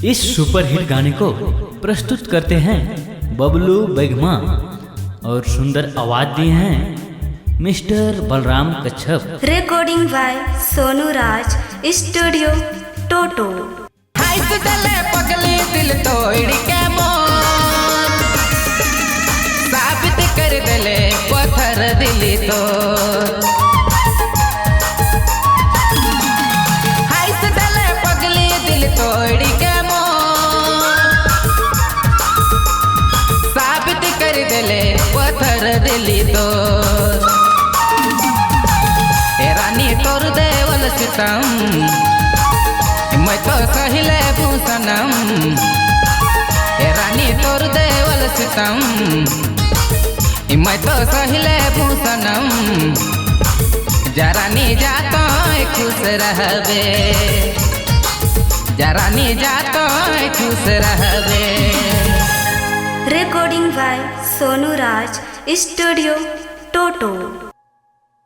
इस superhit गाने को प्रस्तुत करते हैं बबलू बेगमा और सुंदर आवाज दिए हैं mister Balram Kachhap. Recording by Sonu Raj, studio Toto. पगली दिल तोड़ के मोर साबित कर दले पत्थर दिली तो पगली दिल तोड़ के मोर साबित कर दले पत्थर दिली तो रानी तोर देवल सितम मैं तो सहिले भूषणम रानी तोर देवल सितम मैं तो सहिले भूषणम जरानी जातो खुश रहबे जरानी जातो खुश रहबे। Recording by Sonu Raj, studio toto.